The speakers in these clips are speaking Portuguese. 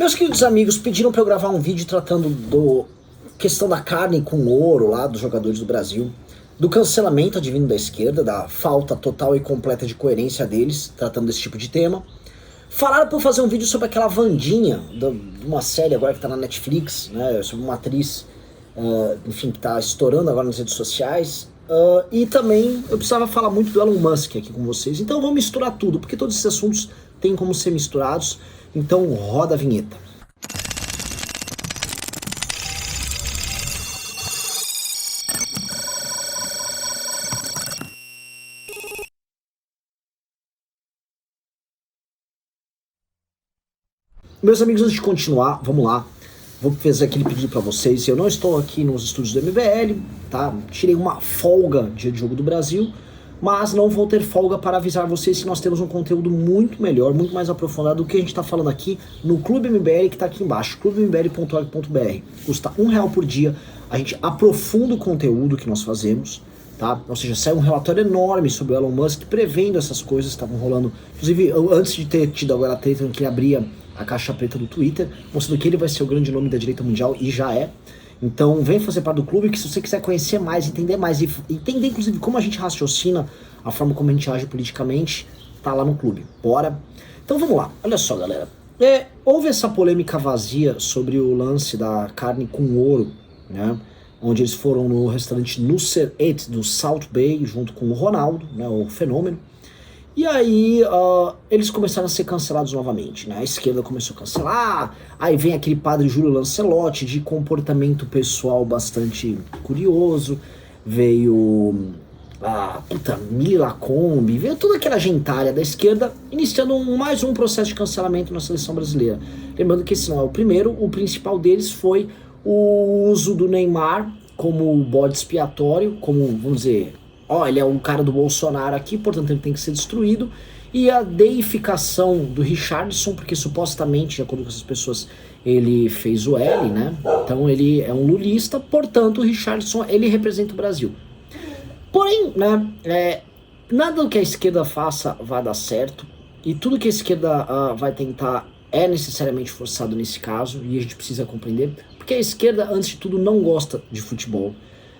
Meus queridos amigos, pediram para eu gravar um vídeo tratando do questão da carne com ouro lá dos jogadores do Brasil, do cancelamento advindo da esquerda, da falta total e completa de coerência deles, tratando desse tipo de tema. Falaram para eu fazer um vídeo sobre aquela Wandinha, de uma série agora que tá na Netflix, né, sobre uma atriz, enfim, que tá estourando agora nas redes sociais. E também eu precisava falar muito do Elon Musk aqui com vocês, então eu vou misturar tudo, porque todos esses assuntos têm como ser misturados. Então roda a vinheta. Meus amigos, antes de continuar, vamos lá. Vou fazer aquele pedido para vocês. Eu não estou aqui nos estúdios do MBL, tá? Tirei uma folga dia de jogo do Brasil, mas não vou ter folga para avisar vocês que nós temos um conteúdo muito melhor, muito mais aprofundado do que a gente está falando aqui no Clube MBL, que está aqui embaixo, clubembl.org.br. Custa R$1 por dia, a gente aprofunda o conteúdo que nós fazemos, tá? Ou seja, sai um relatório enorme sobre o Elon Musk, prevendo essas coisas que estavam rolando. Inclusive, antes de ter tido agora a treta que ele abria a caixa preta do Twitter, mostrando que ele vai ser o grande nome da direita mundial, e já é. Então vem fazer parte do clube, que se você quiser conhecer mais, entender mais, e entender inclusive como a gente raciocina, a forma como a gente age politicamente, tá lá no clube. Bora? Então vamos lá, olha só galera. Houve essa polêmica vazia sobre o lance da carne com ouro, né? Onde eles foram no restaurante Nusser Eat do South Bay, junto com o Ronaldo, né, o fenômeno. E aí eles começaram a ser cancelados novamente, né? A esquerda começou a cancelar, aí vem aquele padre Júlio Lancelotti de comportamento pessoal bastante curioso, veio a Mili Lacombe, veio toda aquela gentalha da esquerda iniciando mais um processo de cancelamento na seleção brasileira. Lembrando que esse não é o primeiro, o principal deles foi o uso do Neymar como bode expiatório, como, vamos dizer, ele é um cara do Bolsonaro aqui, portanto ele tem que ser destruído. E a deificação do Richarlison, porque supostamente, de acordo com essas pessoas, ele fez o L, né? Então ele é um lulista, portanto o Richarlison, ele representa o Brasil. Porém, né, nada do que a esquerda faça vai dar certo, e tudo que a esquerda vai tentar é necessariamente forçado nesse caso, e a gente precisa compreender, porque a esquerda, antes de tudo, não gosta de futebol.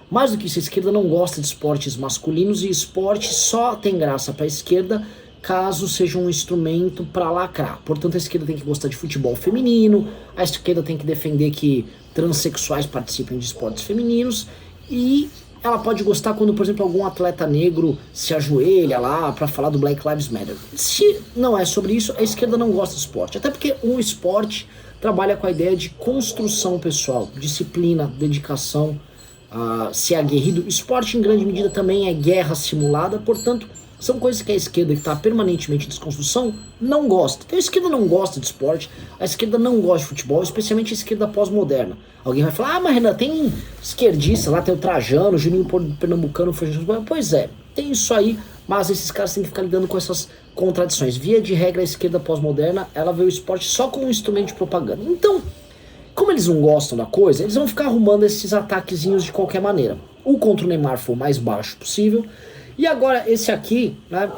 Mais do que isso, a esquerda não gosta de esportes masculinos, e esporte só tem graça para a esquerda caso seja um instrumento para lacrar. Portanto, a esquerda tem que gostar de futebol feminino, a esquerda tem que defender que transexuais participem de esportes femininos, e ela pode gostar quando, por exemplo, algum atleta negro se ajoelha lá para falar do Black Lives Matter. Se não é sobre isso, a esquerda não gosta de esporte, até porque um esporte trabalha com a ideia de construção pessoal, disciplina, dedicação, ser aguerrido. Esporte em grande medida também é guerra simulada, portanto são coisas que a esquerda, que está permanentemente em desconstrução, não gosta. Então a esquerda não gosta de esporte, a esquerda não gosta de futebol, especialmente a esquerda pós-moderna. Alguém vai falar, mas Renan, tem esquerdista lá, tem o Trajano, o Juninho Pernambucano, pois é, tem isso aí, mas esses caras têm que ficar lidando com essas contradições. Via de regra, a esquerda pós-moderna, ela vê o esporte só como um instrumento de propaganda. Então, como eles não gostam da coisa, eles vão ficar arrumando esses ataquezinhos de qualquer maneira. O contra o Neymar foi o mais baixo possível, e agora esse aqui, né,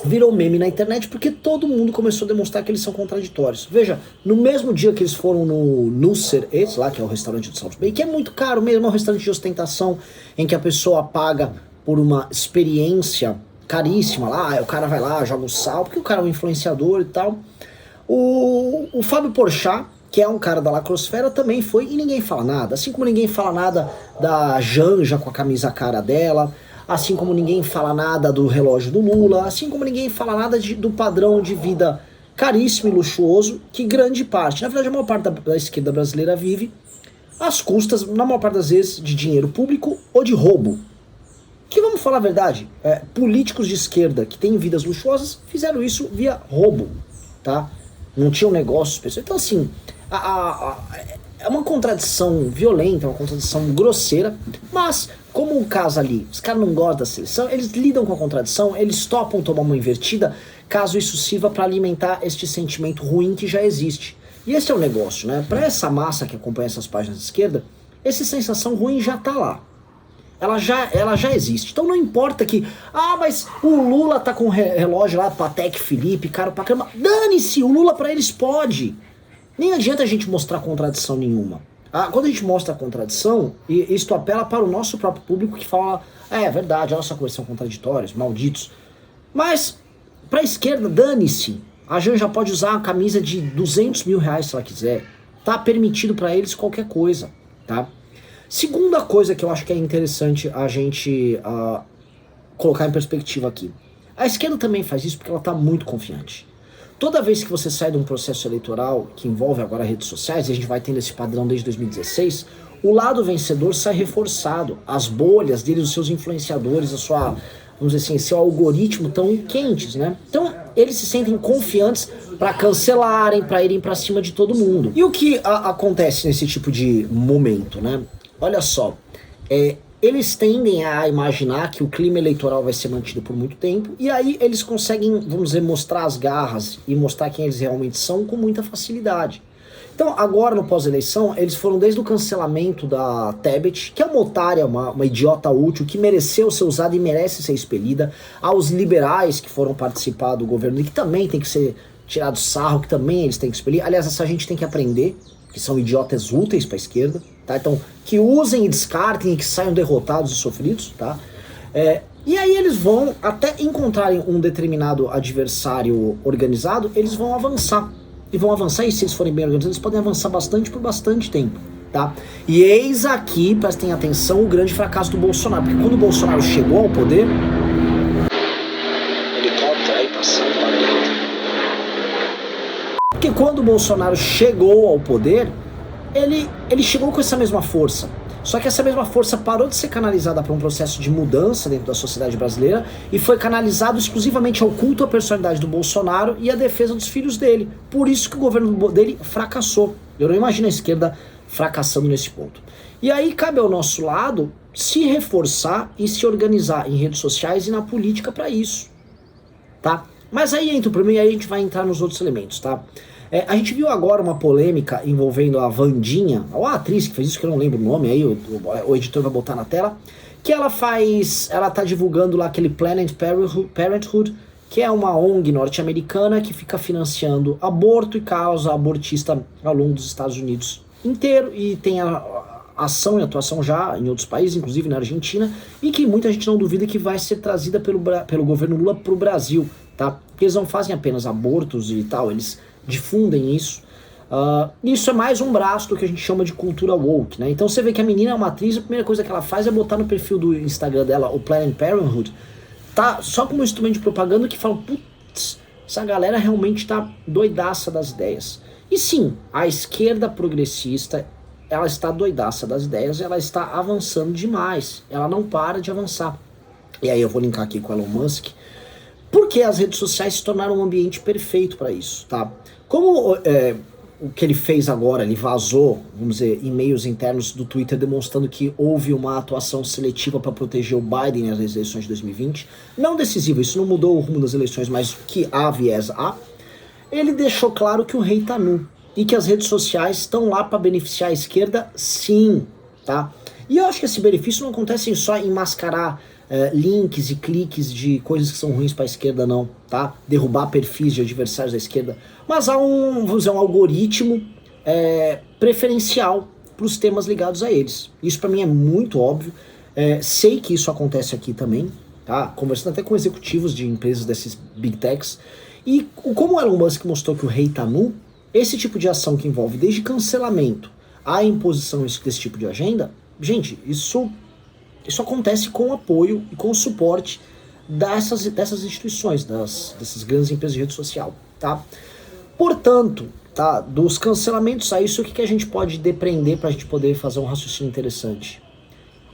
virou meme na internet porque todo mundo começou a demonstrar que eles são contraditórios. Veja, no mesmo dia que eles foram no Nusser Eat, lá que é o restaurante do South Bay, que é muito caro mesmo, é um restaurante de ostentação em que a pessoa paga por uma experiência caríssima lá, o cara vai lá, joga o sal, porque o cara é um influenciador e tal. O Fábio Porchat, que é um cara da lacrosfera, também foi, e ninguém fala nada. Assim como ninguém fala nada da Janja com a camisa cara dela, assim como ninguém fala nada do relógio do Lula, assim como ninguém fala nada do padrão de vida caríssimo e luxuoso que grande parte, na verdade a maior parte da esquerda brasileira vive às custas, na maior parte das vezes, de dinheiro público ou de roubo. Que, vamos falar a verdade, políticos de esquerda que têm vidas luxuosas fizeram isso via roubo, tá? Não tinham negócios especiais. Então assim, é uma contradição violenta, uma contradição grosseira, mas como o caso ali, os caras não gostam da seleção, eles lidam com a contradição, eles topam tomar uma invertida, caso isso sirva para alimentar este sentimento ruim que já existe. E esse é o negócio, né? Para essa massa que acompanha essas páginas de esquerda, essa sensação ruim já tá lá. Ela já existe. Então não importa que, mas o Lula tá com o relógio lá, Patek Philippe, caro pra caramba. Dane-se, o Lula pra eles pode. Nem adianta a gente mostrar contradição nenhuma. Quando a gente mostra a contradição, isto apela para o nosso próprio público que fala, é verdade, olha só como eles são contraditórios, malditos. Mas, para a esquerda, dane-se. A Janja pode usar uma camisa de 200 mil reais se ela quiser. Tá permitido para eles qualquer coisa, tá? Segunda coisa que eu acho que é interessante a gente colocar em perspectiva aqui. A esquerda também faz isso porque ela tá muito confiante. Toda vez que você sai de um processo eleitoral que envolve agora redes sociais, e a gente vai tendo esse padrão desde 2016, o lado vencedor sai reforçado. As bolhas dele, os seus influenciadores, a sua, vamos dizer assim, seu algoritmo estão quentes, né? Então, eles se sentem confiantes para cancelarem, para irem para cima de todo mundo. E o que acontece nesse tipo de momento, né? Olha só, eles tendem a imaginar que o clima eleitoral vai ser mantido por muito tempo, e aí eles conseguem, vamos dizer, mostrar as garras e mostrar quem eles realmente são com muita facilidade. Então, agora no pós-eleição, eles foram desde o cancelamento da Tebet, que é uma otária, uma idiota útil, que mereceu ser usada e merece ser expelida, aos liberais que foram participar do governo e que também tem que ser tirado sarro, que também eles têm que expelir. Aliás, essa gente tem que aprender, que são idiotas úteis para a esquerda, tá? Então, que usem e descartem e que saiam derrotados e sofridos, tá? E aí eles vão, até encontrarem um determinado adversário organizado, eles vão avançar. E vão avançar, e se eles forem bem organizados, eles podem avançar bastante por bastante tempo, tá? E eis aqui, prestem atenção, o grande fracasso do Bolsonaro. Porque quando o Bolsonaro chegou ao poder... Helicóptero aí passando para dentro. Porque quando o Bolsonaro chegou ao poder, ele chegou com essa mesma força. Só que essa mesma força parou de ser canalizada para um processo de mudança dentro da sociedade brasileira e foi canalizado exclusivamente ao culto à personalidade do Bolsonaro e à defesa dos filhos dele. Por isso que o governo dele fracassou. Eu não imagino a esquerda fracassando nesse ponto. E aí cabe ao nosso lado se reforçar e se organizar em redes sociais e na política para isso, tá? Mas aí entra o problema e aí a gente vai entrar nos outros elementos, tá? A gente viu agora uma polêmica envolvendo a Wandinha, a atriz que fez isso, que eu não lembro o nome, aí o editor vai botar na tela, que ela tá divulgando lá aquele Planned Parenthood, que é uma ONG norte-americana que fica financiando aborto e causa abortista ao longo dos Estados Unidos inteiro, e tem a ação e atuação já em outros países, inclusive na Argentina, e que muita gente não duvida que vai ser trazida pelo governo Lula pro Brasil, tá? Porque eles não fazem apenas abortos e tal, eles difundem isso. Isso é mais um braço do que a gente chama de cultura woke, né? Então você vê que a menina é uma atriz, a primeira coisa que ela faz é botar no perfil do Instagram dela o Planned Parenthood, tá? Só como um instrumento de propaganda que fala, putz, essa galera realmente tá doidaça das ideias. E sim, a esquerda progressista, ela está doidaça das ideias, ela está avançando demais, ela não para de avançar. E aí eu vou linkar aqui com o Elon Musk, porque as redes sociais se tornaram um ambiente perfeito para isso, tá? Como o que ele fez agora, ele vazou, vamos dizer, e-mails internos do Twitter demonstrando que houve uma atuação seletiva para proteger o Biden nas eleições de 2020, não decisivo, isso não mudou o rumo das eleições, mas que há viés há, ele deixou claro que o rei tá nu, e que as redes sociais estão lá para beneficiar a esquerda, sim, tá? E eu acho que esse benefício não acontece só em mascarar links e cliques de coisas que são ruins para a esquerda, não, tá? Derrubar perfis de adversários da esquerda, mas há vamos dizer, um algoritmo preferencial para os temas ligados a eles. Isso para mim é muito óbvio. Sei que isso acontece aqui também, tá? Conversando até com executivos de empresas desses big techs. E como o Elon Musk mostrou que o rei tá nu, esse tipo de ação que envolve desde cancelamento à imposição desse tipo de agenda, gente, isso acontece com o apoio e com o suporte dessas instituições, dessas grandes empresas de rede social, tá? Portanto, tá, dos cancelamentos a isso, o que a gente pode depreender para a gente poder fazer um raciocínio interessante?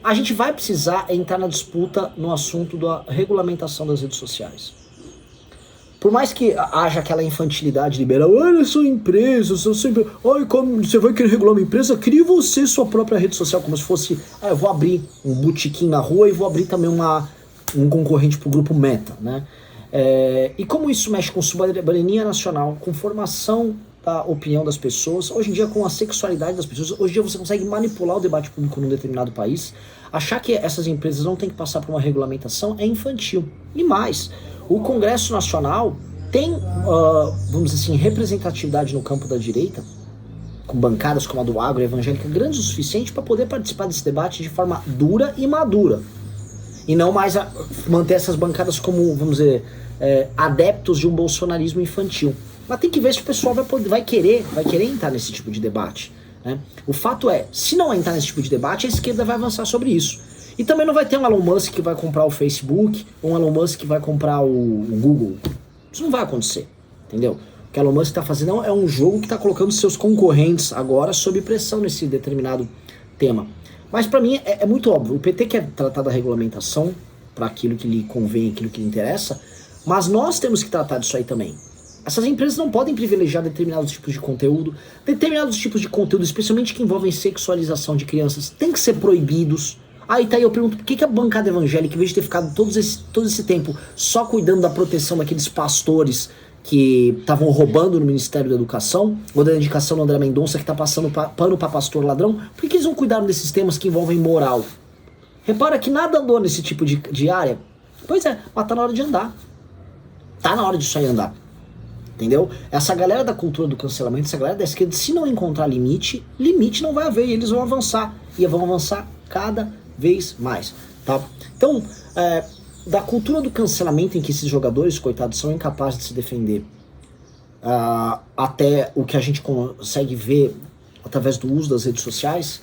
A gente vai precisar entrar na disputa no assunto da regulamentação das redes sociais. Por mais que haja aquela infantilidade liberal, olha, são empresas, eu sempre, ai, como você vai querer regular uma empresa, crie você sua própria rede social, como se fosse, eu vou abrir um botequim na rua e vou abrir também um concorrente pro grupo Meta, né? E como isso mexe com soberania nacional, com formação da opinião das pessoas, hoje em dia com a sexualidade das pessoas, hoje em dia você consegue manipular o debate público num determinado país, achar que essas empresas não têm que passar por uma regulamentação é infantil. E mais, o Congresso Nacional tem, vamos dizer assim, representatividade no campo da direita com bancadas como a do agro e evangélica grandes o suficiente para poder participar desse debate de forma dura e madura. E não mais manter essas bancadas como, vamos dizer, adeptos de um bolsonarismo infantil. Mas tem que ver se o pessoal vai querer entrar nesse tipo de debate. Né? O fato é, se não entrar nesse tipo de debate, a esquerda vai avançar sobre isso. E também não vai ter um Elon Musk que vai comprar o Facebook, ou um Elon Musk que vai comprar o Google. Isso não vai acontecer, entendeu? O que o Elon Musk está fazendo é um jogo que está colocando seus concorrentes agora sob pressão nesse determinado tema. Mas para mim é muito óbvio, o PT quer tratar da regulamentação para aquilo que lhe convém, aquilo que lhe interessa, mas nós temos que tratar disso aí também. Essas empresas não podem privilegiar determinados tipos de conteúdo, especialmente que envolvem sexualização de crianças, tem que ser proibidos. Aí tá aí eu pergunto, por que a bancada evangélica, em vez de ter ficado todo esse tempo só cuidando da proteção daqueles pastores que estavam roubando no Ministério da Educação, ou da Educação do André Mendonça, que tá passando pano pra pastor ladrão, por que eles não cuidaram desses temas que envolvem moral? Repara que nada andou nesse tipo de área. Pois é, mas tá na hora de andar. Tá na hora disso aí andar. Entendeu? Essa galera da cultura do cancelamento, essa galera da esquerda, se não encontrar limite não vai haver, e eles vão avançar. E vão avançar cada vez mais. Tá? Então, da cultura do cancelamento em que esses jogadores, coitados, são incapazes de se defender, até o que a gente consegue ver através do uso das redes sociais,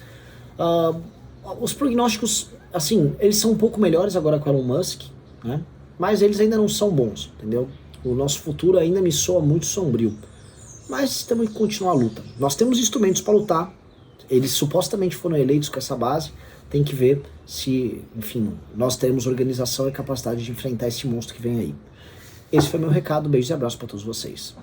os prognósticos, assim, eles são um pouco melhores agora com o Elon Musk, né? Mas eles ainda não são bons, entendeu? O nosso futuro ainda me soa muito sombrio. Mas temos que continuar a luta. Nós temos instrumentos para lutar, eles supostamente foram eleitos com essa base, tem que ver se, enfim, nós temos organização e capacidade de enfrentar esse monstro que vem aí. Esse foi meu recado, beijos e abraços para todos vocês.